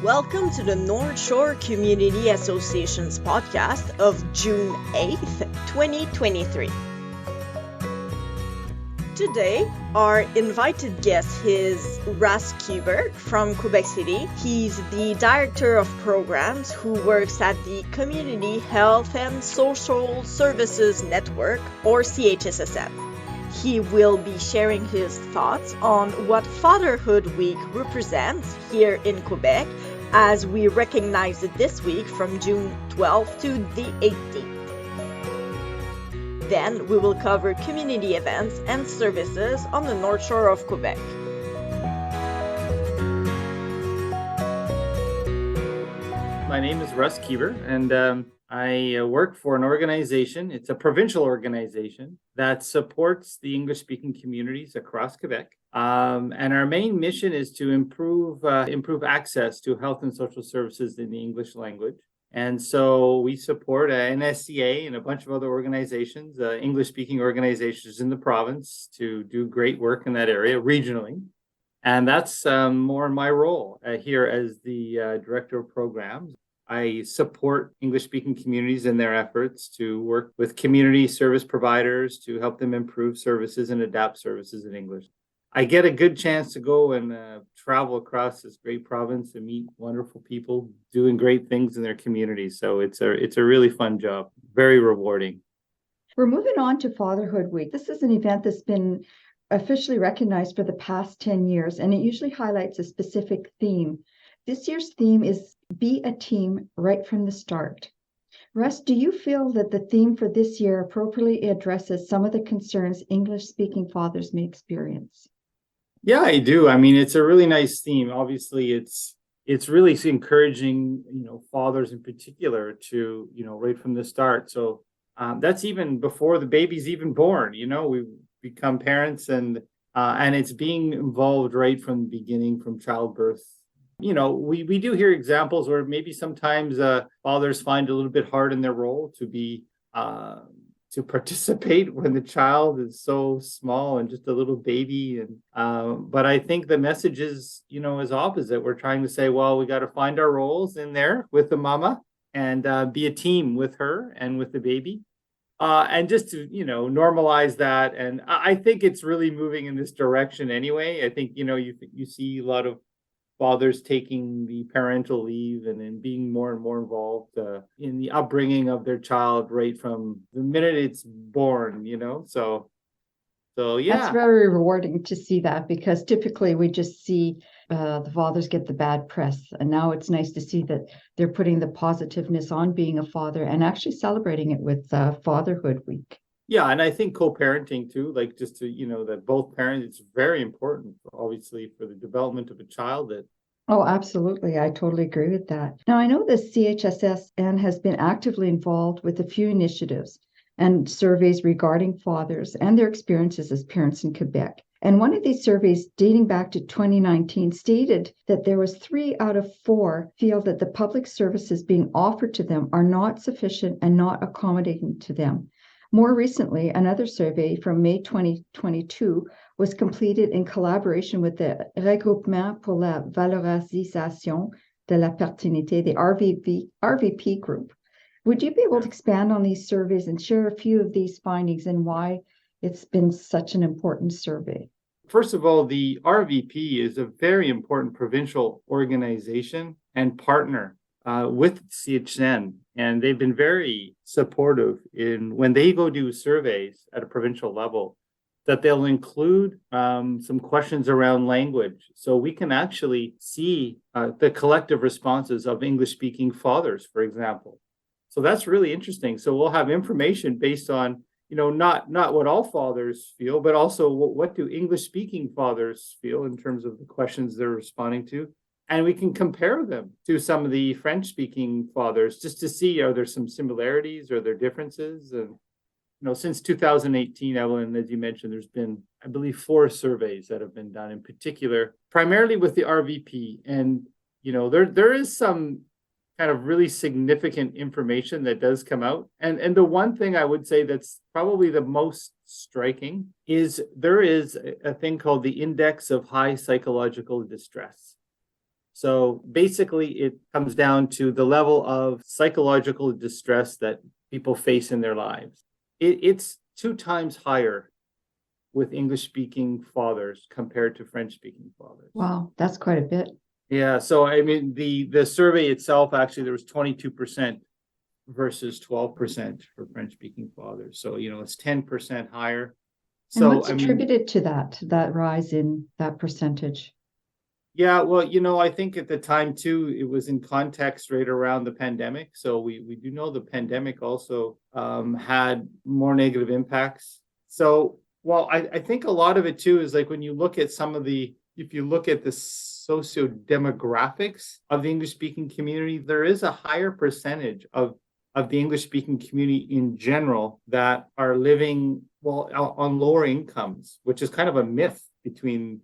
Welcome to the North Shore Community Association's podcast of June 8th, 2023. Today, our invited guest is Russ Kueber from Quebec City. He's the Director of Programs who works at the Community Health and Social Services Network, or CHSSN. He will be sharing his thoughts on what Fatherhood Week represents here in Quebec as we recognize it this week from June 12th to the 18th. Then we will cover community events and services on the North Shore of Quebec. My name is Russ Kueber, and I work for an organization. It's a provincial organization that supports the English-speaking communities across Quebec. And our main mission is to improve access to health and social services in the English language. And so we support NSCA and a bunch of other organizations, English-speaking organizations in the province, to do great work in that area regionally. And that's more my role here as the Director of Programs. I support English-speaking communities in their efforts to work with community service providers to help them improve services and adapt services in English. I get a good chance to go and travel across this great province and meet wonderful people doing great things in their communities. So it's a really fun job, very rewarding. We're moving on to Fatherhood Week. This is an event that's been officially recognized for the past 10 years, and it usually highlights a specific theme. This year's theme is Be a Team Right from the Start. Russ, do you feel that the theme for this year appropriately addresses some of the concerns English-speaking fathers may experience? Yeah, I do. I mean, it's a really nice theme. Obviously, it's really encouraging, fathers in particular to, right from the start. So that's even before the baby's even born. We become parents, and it's being involved right from the beginning, from childbirth. We do hear examples where maybe sometimes fathers find it a little bit hard in their role to participate when the child is so small and just a little baby. And but I think the message is, is opposite. We're trying to say, well, we got to find our roles in there with the mama and be a team with her and with the baby. And just to, normalize that. And I think it's really moving in this direction anyway. I think, you see a lot of fathers taking the parental leave and then being more and more involved in the upbringing of their child right from the minute it's born, So yeah. That's very rewarding to see that, because typically we just see the fathers get the bad press. And now it's nice to see that they're putting the positiveness on being a father and actually celebrating it with Fatherhood Week. Yeah, and I think co-parenting too, like just to, that both parents, it's very important, obviously, for the development of a child. Oh, absolutely. I totally agree with that. Now, I know the CHSSN has been actively involved with a few initiatives and surveys regarding fathers and their experiences as parents in Quebec. And one of these surveys dating back to 2019 stated that there was 3 out of 4 feel that the public services being offered to them are not sufficient and not accommodating to them. More recently, another survey from May 2022 was completed in collaboration with the Regroupement pour la Valorisation de la Paternité, the RVP group. Would you be able to expand on these surveys and share a few of these findings and why it's been such an important survey? First of all, the RVP is a very important provincial organization and partner with CHSN, and they've been very supportive in when they go do surveys at a provincial level, that they'll include some questions around language, so we can actually see the collective responses of English-speaking fathers, for example. So that's really interesting. So we'll have information based on, not what all fathers feel, but also what do English-speaking fathers feel in terms of the questions they're responding to. And we can compare them to some of the French-speaking fathers just to see, are there some similarities or there differences? And, since 2018, Evelyn, as you mentioned, there's been, I believe, 4 surveys that have been done in particular, primarily with the RVP. And, there is some kind of really significant information that does come out. And the one thing I would say that's probably the most striking is there is a thing called the Index of High Psychological Distress. So basically, it comes down to the level of psychological distress that people face in their lives. It's 2 times higher with English-speaking fathers compared to French-speaking fathers. Wow, that's quite a bit. Yeah, so I mean, the survey itself, actually, there was 22% versus 12% for French-speaking fathers. So, it's 10% higher. And So, what's attributed to that rise in that percentage? yeah, well, I think at the time too, it was in context right around the pandemic. So we do know the pandemic also had more negative impacts. So, well, I think a lot of it too is like when you look at if you look at the socio-demographics of the English-speaking community, there is a higher percentage of the English-speaking community in general that are living, well, on lower incomes, which is kind of a myth between,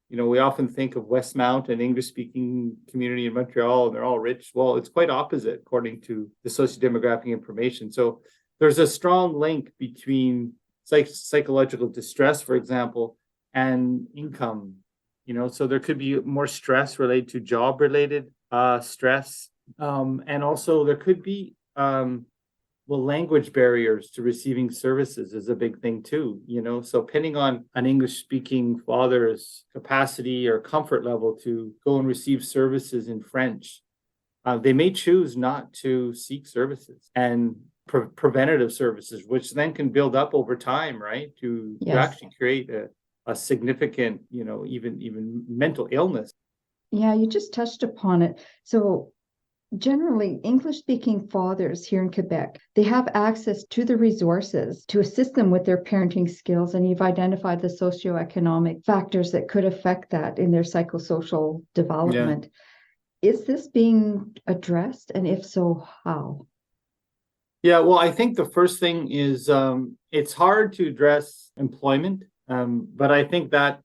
we often think of Westmount and English-speaking community in Montreal, and they're all rich. Well, it's quite opposite according to the socio-demographic information. So there's a strong link between psychological distress, for example, and income. So there could be more stress related to job-related stress, and also there could be language barriers to receiving services is a big thing too, so depending on an English-speaking father's capacity or comfort level to go and receive services in French, they may choose not to seek services and preventative services, which then can build up over time, right? To actually create a significant, even mental illness. Yeah, you just touched upon it. So generally, English-speaking fathers here in Quebec, they have access to the resources to assist them with their parenting skills, and you've identified the socioeconomic factors that could affect that in their psychosocial development. Yeah. Is this being addressed, and if so, how? Yeah, well, I think the first thing is it's hard to address employment. But I think that,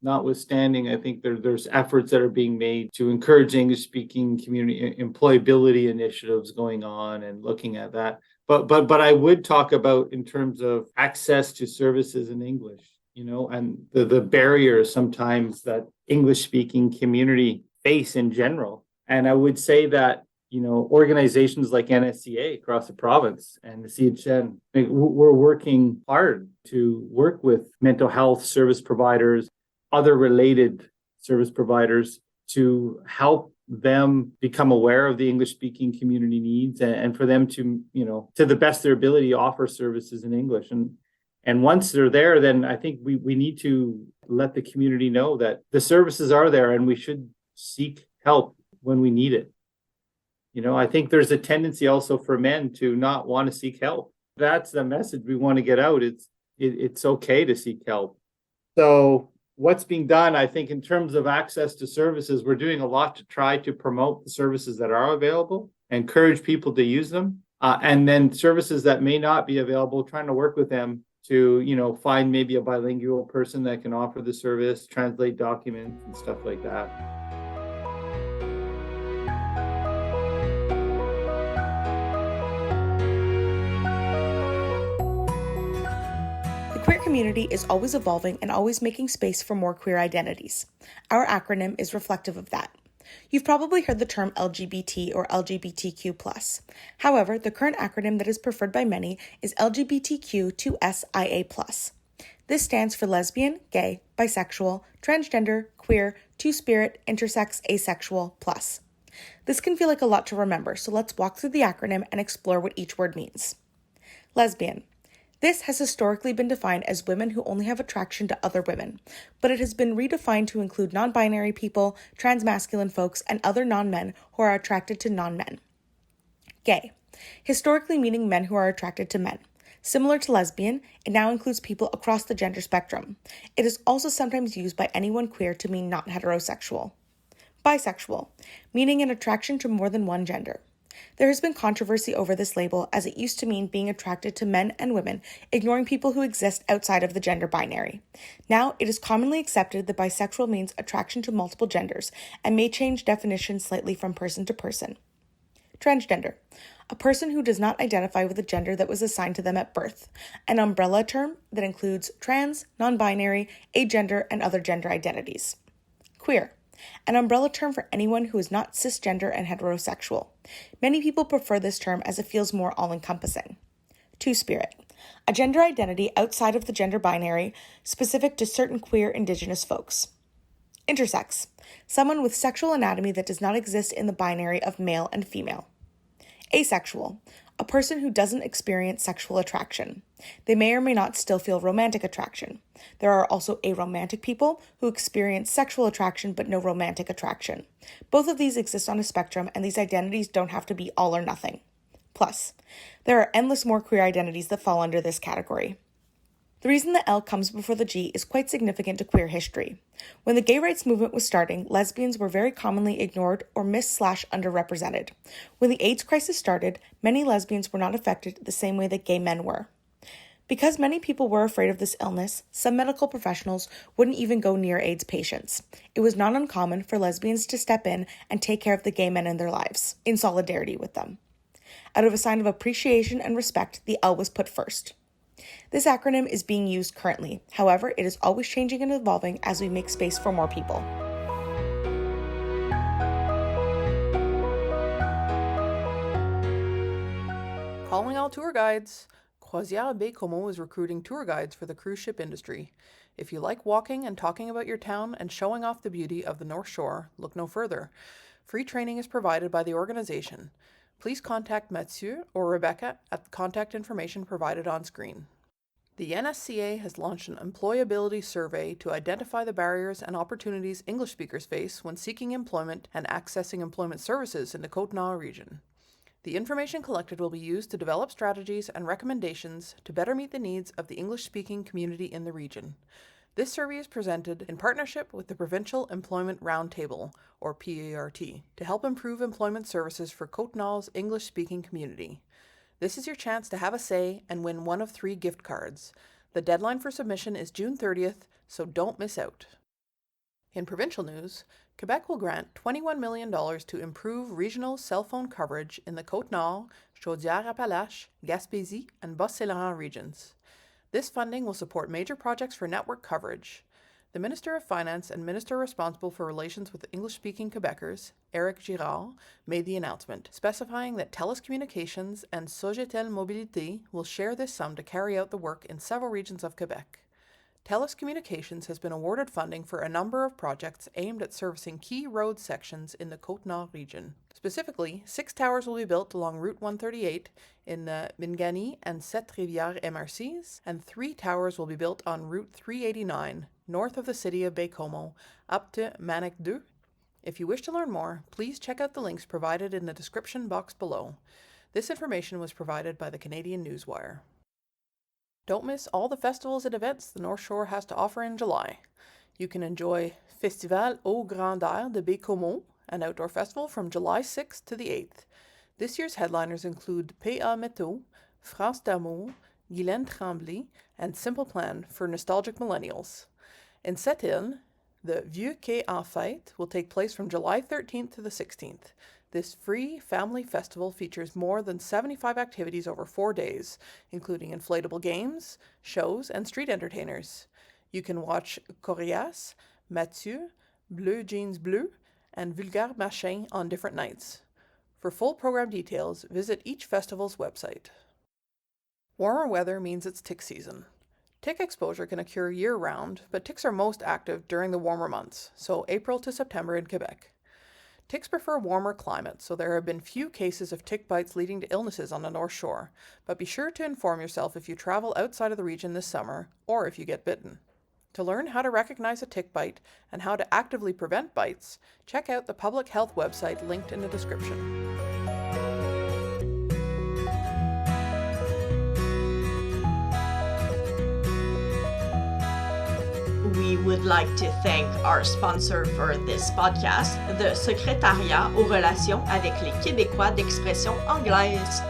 notwithstanding, I think there's efforts that are being made to encourage English-speaking community employability initiatives going on and looking at that. But I would talk about in terms of access to services in English, and the barriers sometimes that English-speaking community face in general. And I would say that organizations like NSCA across the province and the CHSSN, we're working hard to work with mental health service providers, other related service providers, to help them become aware of the English-speaking community needs and for them to, to the best of their ability, offer services in English. And once they're there, then I think we need to let the community know that the services are there and we should seek help when we need it. I think there's a tendency also for men to not want to seek help. That's the message we want to get out. It's okay to seek help. So what's being done, I think, in terms of access to services, we're doing a lot to try to promote the services that are available, encourage people to use them, and then services that may not be available, trying to work with them to, find maybe a bilingual person that can offer the service, translate documents and stuff like that. Queer community is always evolving and always making space for more queer identities. Our acronym is reflective of that. You've probably heard the term LGBT or LGBTQ+. However, the current acronym that is preferred by many is LGBTQ2SIA+. This stands for lesbian, gay, bisexual, transgender, queer, two-spirit, intersex, asexual, plus. This can feel like a lot to remember, so let's walk through the acronym and explore what each word means. Lesbian. This has historically been defined as women who only have attraction to other women, but it has been redefined to include non-binary people, transmasculine folks, and other non-men who are attracted to non-men. Gay, historically meaning men who are attracted to men. Similar to lesbian, it now includes people across the gender spectrum. It is also sometimes used by anyone queer to mean not heterosexual. Bisexual, meaning an attraction to more than one gender. There has been controversy over this label, as it used to mean being attracted to men and women, ignoring people who exist outside of the gender binary. Now, it is commonly accepted that bisexual means attraction to multiple genders, and may change definition slightly from person to person. Transgender, a person who does not identify with the gender that was assigned to them at birth, an umbrella term that includes trans, non-binary, agender, and other gender identities. Queer, an umbrella term for anyone who is not cisgender and heterosexual. Many people prefer this term as it feels more all-encompassing. Two-spirit, a gender identity outside of the gender binary, specific to certain queer Indigenous folks. Intersex, someone with sexual anatomy that does not exist in the binary of male and female. Asexual, a person who doesn't experience sexual attraction. They may or may not still feel romantic attraction. There are also aromantic people who experience sexual attraction but no romantic attraction. Both of these exist on a spectrum, and these identities don't have to be all or nothing. Plus, there are endless more queer identities that fall under this category. The reason the L comes before the G is quite significant to queer history. When the gay rights movement was starting, lesbians were very commonly ignored or mis/underrepresented. When the AIDS crisis started, many lesbians were not affected the same way that gay men were. Because many people were afraid of this illness, some medical professionals wouldn't even go near AIDS patients. It was not uncommon for lesbians to step in and take care of the gay men in their lives, in solidarity with them. Out of a sign of appreciation and respect, the L was put first. This acronym is being used currently. However, it is always changing and evolving as we make space for more people. Calling all tour guides. Croisière Baie-Comeau is recruiting tour guides for the cruise ship industry. If you like walking and talking about your town and showing off the beauty of the North Shore, look no further. Free training is provided by the organization. Please contact Mathieu or Rebecca at the contact information provided on screen. The NSCA has launched an employability survey to identify the barriers and opportunities English speakers face when seeking employment and accessing employment services in the Côte-Nord region. The information collected will be used to develop strategies and recommendations to better meet the needs of the English-speaking community in the region. This survey is presented in partnership with the Provincial Employment Roundtable, or PERT, to help improve employment services for Côte-Nord's English-speaking community. This is your chance to have a say and win one of 3 gift cards. The deadline for submission is June 30th, so don't miss out. In provincial news, Quebec will grant $21 million to improve regional cell phone coverage in the Côte-Nord, Chaudière-Appalaches, Gaspésie, and Bas-Saint-Laurent regions. This funding will support major projects for network coverage. The Minister of Finance and Minister responsible for relations with English-speaking Quebecers, Éric Girard, made the announcement, specifying that TELUS Communications and Sogetel Mobilité will share this sum to carry out the work in several regions of Quebec. TELUS Communications has been awarded funding for a number of projects aimed at servicing key road sections in the Côte-Nord region. Specifically, 6 towers will be built along Route 138 in the Mingani and Sept-Rivières MRCs, and 3 towers will be built on Route 389, north of the city of Baie-Comeau, up to Manic 2. If you wish to learn more, please check out the links provided in the description box below. This information was provided by the Canadian Newswire. Don't miss all the festivals and events the North Shore has to offer in July. You can enjoy Festival au Grand Air de Baie-Comeau, an outdoor festival from July 6th to the 8th. This year's headliners include PA Météo, France d'Amour, Guylaine Tremblay, and Simple Plan for nostalgic millennials. In Sept-Îles, the Vieux Quai en Fête will take place from July 13th to the 16th. This free family festival features more than 75 activities over 4 days, including inflatable games, shows, and street entertainers. You can watch Corias, Mathieu, Bleu Jeans Bleu, and Vulgaire Machin on different nights. For full program details, visit each festival's website. Warmer weather means it's tick season. Tick exposure can occur year-round, but ticks are most active during the warmer months, so April to September in Quebec. Ticks prefer warmer climates, so there have been few cases of tick bites leading to illnesses on the North Shore, but be sure to inform yourself if you travel outside of the region this summer, or if you get bitten. To learn how to recognize a tick bite and how to actively prevent bites, check out the public health website linked in the description. We would like to thank our sponsor for this podcast, the Secrétariat aux relations avec les Québécois d'expression anglaise.